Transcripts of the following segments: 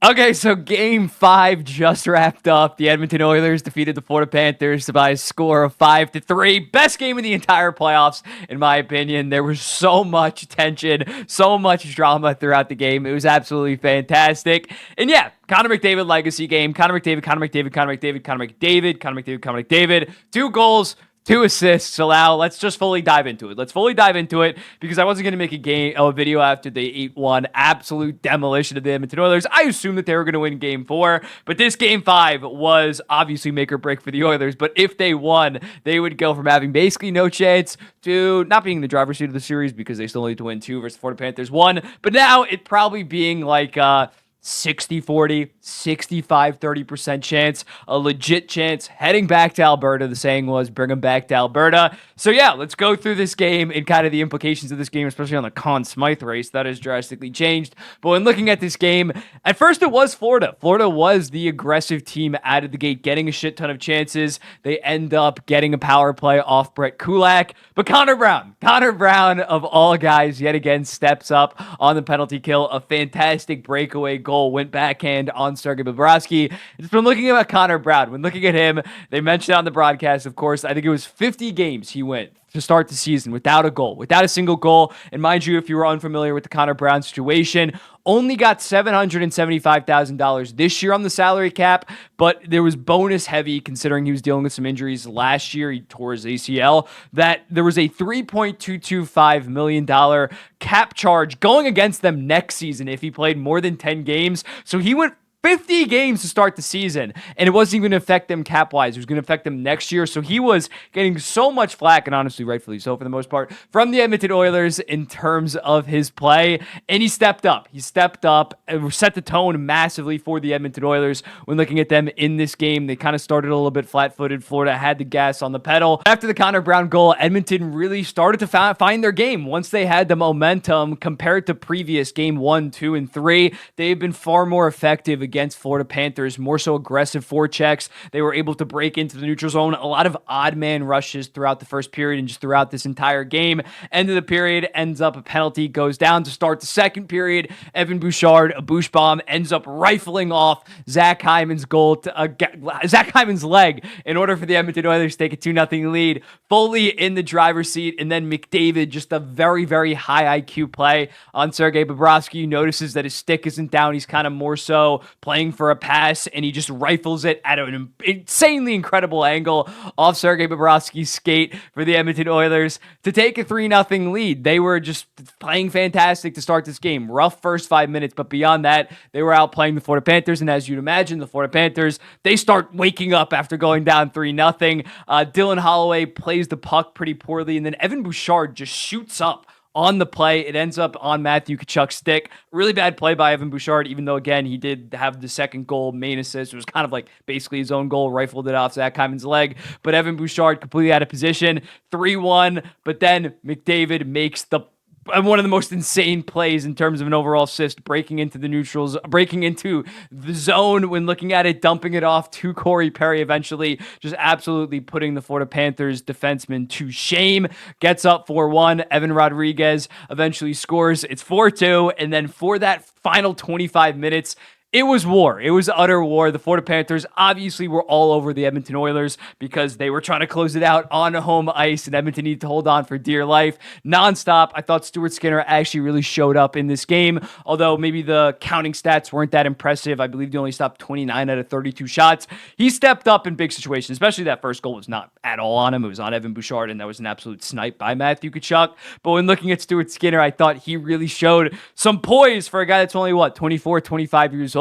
Okay, so game 5 just wrapped up. The Edmonton Oilers defeated the Florida Panthers by a score of 5-3. Best game of the entire playoffs, in my opinion. There was so much tension, so much drama throughout the game. It was absolutely fantastic. And yeah, Connor McDavid legacy game. Connor McDavid, Connor McDavid, Connor McDavid, Connor McDavid, Connor McDavid, Connor McDavid. 2 goals, 2 assists. Allow. Let's just fully dive into it. Let's fully dive into it because I wasn't going to make a video after the 8-1 absolute demolition of the Edmonton Oilers. I assumed that they were going to win game 4, but this game 5 was obviously make or break for the Oilers. But if they won, they would go from having basically no chance to not being in the driver's seat of the series because they still need to win 2 versus the Florida Panthers 1. But now it probably being like 60-40, 65-30% chance, a legit chance heading back to Alberta. The saying was bring them back to Alberta. So yeah, let's go through this game and kind of the implications of this game, especially on the Conn Smythe race. That has drastically changed. But when looking at this game, at first it was Florida. Florida was the aggressive team out of the gate, getting a shit ton of chances. They end up getting a power play off Brett Kulak. But Conor Brown of all guys, yet again steps up on the penalty kill. A fantastic breakaway goal, went backhand on Sergei Bobrovsky. Just from looking at Conor Brown, when looking at him, they mentioned on the broadcast, of course, I think it was 50 games he went to start the season without a goal, without a single goal. And mind you, if you were unfamiliar with the Conor Brown situation, only got $775,000 this year on the salary cap, but there was bonus heavy considering he was dealing with some injuries last year. He tore his ACL. That there was a $3.225 million cap charge going against them next season if he played more than 10 games. So he went 50 games to start the season, and it wasn't even going to affect them cap-wise. It was going to affect them next year, so he was getting so much flack, and honestly, rightfully so for the most part, from the Edmonton Oilers in terms of his play, and he stepped up. He stepped up and set the tone massively for the Edmonton Oilers when looking at them in this game. They kind of started a little bit flat-footed. Florida had the gas on the pedal. After the Conor Brown goal, Edmonton really started to find their game. Once they had the momentum compared to previous game 1, 2, and 3, they've been far more effective against Florida Panthers, more so aggressive forechecks. They were able to break into the neutral zone. A lot of odd man rushes throughout the first period and just throughout this entire game. End of the period, ends up a penalty, goes down to start the second period. Evan Bouchard, a Bouch bomb, ends up rifling off Zach Hyman's Zach Hyman's leg in order for the Edmonton Oilers to take a 2-0 lead. Fully in the driver's seat, and then McDavid, just a very, very high IQ play on Sergei Bobrovsky. Notices that his stick isn't down. He's kind of more so playing for a pass, and he just rifles it at an insanely incredible angle off Sergei Bobrovsky's skate for the Edmonton Oilers to take a 3-0 lead. They were just playing fantastic to start this game. Rough first 5 minutes, but beyond that, they were outplaying the Florida Panthers, and as you'd imagine, the Florida Panthers, they start waking up after going down 3-0. Dylan Holloway plays the puck pretty poorly, and then Evan Bouchard just shoots up on the play. It ends up on Matthew Tkachuk's stick. Really bad play by Evan Bouchard, even though, again, he did have the second goal, main assist. It was kind of like basically his own goal, rifled it off Zach Hyman's leg. But Evan Bouchard completely out of position. 3-1, but then McDavid makes one of the most insane plays in terms of an overall assist, breaking into the zone when looking at it, dumping it off to Corey Perry, eventually just absolutely putting the Florida Panthers defenseman to shame. Gets up 4-1. Evan Rodriguez eventually scores. It's 4-2. And then for that final 25 minutes, it was war. It was utter war. The Florida Panthers obviously were all over the Edmonton Oilers because they were trying to close it out on home ice, and Edmonton needed to hold on for dear life. Nonstop. I thought Stuart Skinner actually really showed up in this game, although maybe the counting stats weren't that impressive. I believe he only stopped 29 out of 32 shots. He stepped up in big situations, especially that first goal was not at all on him. It was on Evan Bouchard, and that was an absolute snipe by Matthew Tkachuk. But when looking at Stuart Skinner, I thought he really showed some poise for a guy that's only, 24, 25 years old.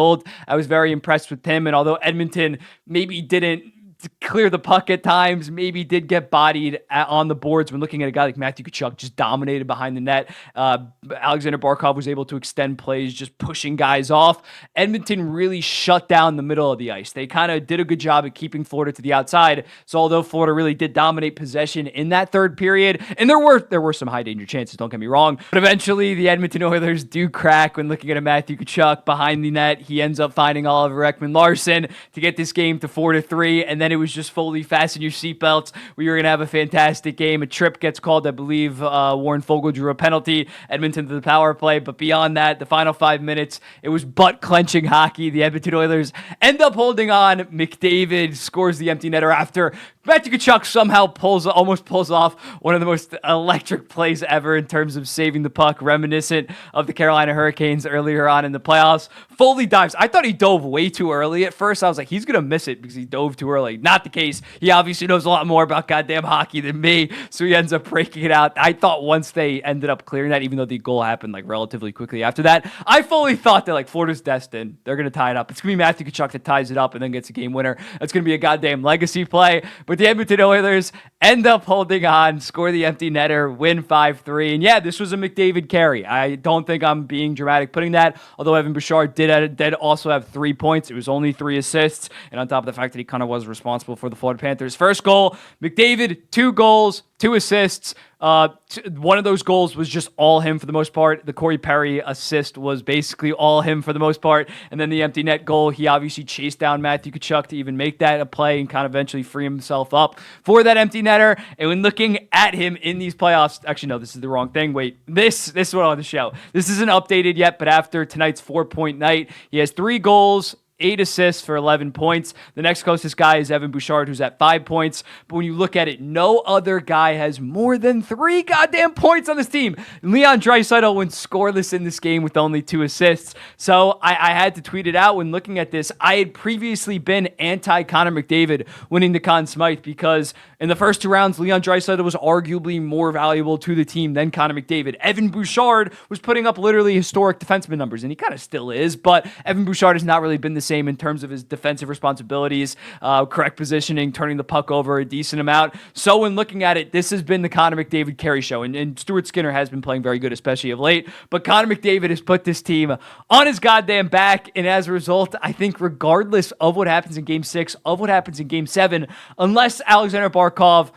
I was very impressed with him, and although Edmonton maybe didn't clear the puck at times, maybe did get bodied on the boards when looking at a guy like Matthew Tkachuk just dominated behind the net. Alexander Barkov was able to extend plays, just pushing guys off. Edmonton really shut down the middle of the ice. They kind of did a good job at keeping Florida to the outside. So although Florida really did dominate possession in that third period, and there were some high danger chances, don't get me wrong, but eventually the Edmonton Oilers do crack when looking at a Matthew Tkachuk behind the net. He ends up finding Oliver Ekman-Larsson to get this game to 4-3, and then then it was just fully fasten your seatbelts. We were going to have a fantastic game. A trip gets called, I believe Warren Fogle drew a penalty, Edmonton to the power play, but beyond that, the final 5 minutes, it was butt-clenching hockey. The Edmonton Oilers end up holding on. McDavid scores the empty netter after Matthew Tkachuk somehow almost pulls off one of the most electric plays ever in terms of saving the puck, reminiscent of the Carolina Hurricanes earlier on in the playoffs. Foley dives. I thought he dove way too early at first. I was like, he's going to miss it because he dove too early. Not the case. He obviously knows a lot more about goddamn hockey than me, so he ends up breaking it out. I thought once they ended up clearing that, even though the goal happened like relatively quickly after that, I fully thought that like Florida's destined. They're going to tie it up. It's going to be Matthew Tkachuk that ties it up and then gets a game winner. That's going to be a goddamn legacy play. But the Edmonton Oilers end up holding on, score the empty netter, win 5-3. And yeah, this was a McDavid carry. I don't think I'm being dramatic putting that, although Evan Bouchard did also have 3 points. It was only 3 assists. And on top of the fact that he kind of was responsible for the Florida Panthers' first goal, McDavid, 2 goals, 2 assists. One of those goals was just all him for the most part. The Corey Perry assist was basically all him for the most part. And then the empty net goal, he obviously chased down Matthew Tkachuk to even make that a play and kind of eventually free himself up for that empty netter. And when looking at him in these playoffs, actually, no, this is the wrong thing. Wait, this is what on the show. This isn't updated yet, but after tonight's 4-point night, he has 3 goals, 8 assists for 11 points. The next closest guy is Evan Bouchard, who's at 5 points. But when you look at it, no other guy has more than 3 goddamn points on this team. Leon Draisaitl went scoreless in this game with only 2 assists. So I had to tweet it out when looking at this. I had previously been anti-Connor McDavid winning the Conn Smythe because in the first 2 rounds, Leon Draisaitl was arguably more valuable to the team than Connor McDavid. Evan Bouchard was putting up literally historic defenseman numbers, and he kind of still is, but Evan Bouchard has not really been the same in terms of his defensive responsibilities, correct positioning, turning the puck over a decent amount. So when looking at it, this has been the Connor McDavid carry show, and Stuart Skinner has been playing very good, especially of late, but Connor McDavid has put this team on his goddamn back, and as a result, I think regardless of what happens in Game 6, of what happens in Game 7, unless Alexander Barkov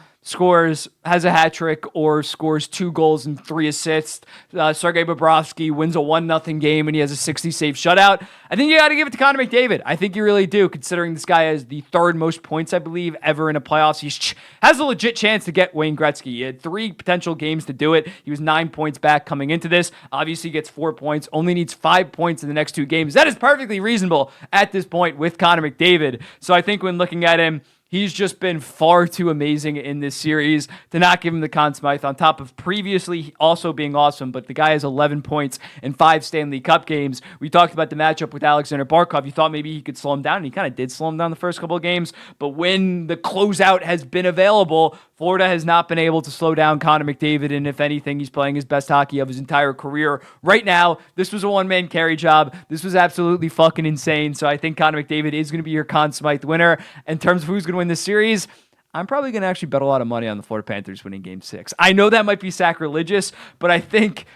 has a hat trick or scores 2 goals and 3 assists, Sergei Bobrovsky wins a 1-0 game and he has a 60-save shutout, I think you got to give it to Connor McDavid. I think you really do, considering this guy has the 3rd most points, I believe, ever in a playoffs. He has a legit chance to get Wayne Gretzky. He had 3 potential games to do it. He was 9 points back coming into this. Obviously, he gets 4 points, only needs 5 points in the next 2 games. That is perfectly reasonable at this point with Connor McDavid. So I think when looking at him, he's just been far too amazing in this series to not give him the Conn Smythe, on top of previously also being awesome. But the guy has 11 points in 5 Stanley Cup games. We talked about the matchup with Alexander Barkov. You thought maybe he could slow him down, and he kind of did slow him down the first couple of games. But when the closeout has been available, Florida has not been able to slow down Connor McDavid, and if anything, he's playing his best hockey of his entire career right now. This was a one-man carry job. This was absolutely fucking insane. So I think Connor McDavid is going to be your Conn Smythe winner. In terms of who's going to win this series, I'm probably going to actually bet a lot of money on the Florida Panthers winning Game 6. I know that might be sacrilegious, but I think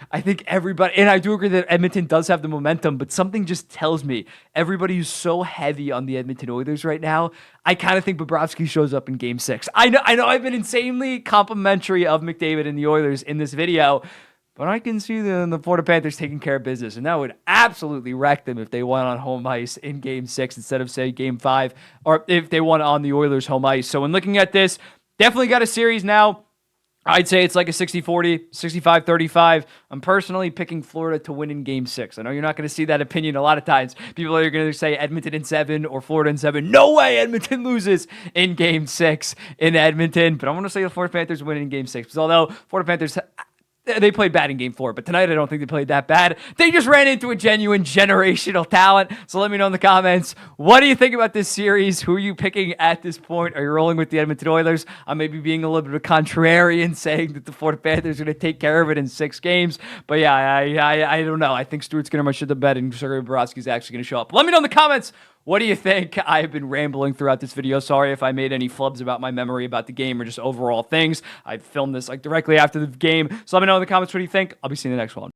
everybody, and I do agree that Edmonton does have the momentum, but something just tells me everybody who's so heavy on the Edmonton Oilers right now, I kind of think Bobrovsky shows up in Game 6. I know I've been insanely complimentary of McDavid and the Oilers in this video, but I can see the Florida Panthers taking care of business, and that would absolutely wreck them if they won on home ice in Game 6 instead of, say, Game 5, or if they won on the Oilers' home ice. So when looking at this, definitely got a series now. I'd say it's like a 60-40, 65-35. I'm personally picking Florida to win in Game 6. I know you're not going to see that opinion a lot of times. People are going to say Edmonton in 7 or Florida in 7. No way Edmonton loses in Game 6 in Edmonton. But I'm going to say the Florida Panthers win in Game 6. Because although Florida Panthers, they played bad in Game 4, but tonight I don't think they played that bad. They just ran into a genuine generational talent. So let me know in the comments, what do you think about this series? Who are you picking at this point? Are you rolling with the Edmonton Oilers? I may be being a little bit of a contrarian, saying that the Florida Panthers are going to take care of it in 6 games. But yeah, I don't know. I think Stuart Skinner might should the bet, and Sergei Bobrovsky's actually going to show up. Let me know in the comments, what do you think? I've been rambling throughout this video. Sorry if I made any flubs about my memory about the game or just overall things. I filmed this like directly after the game. So let me know in the comments, what do you think? I'll be seeing you in the next one.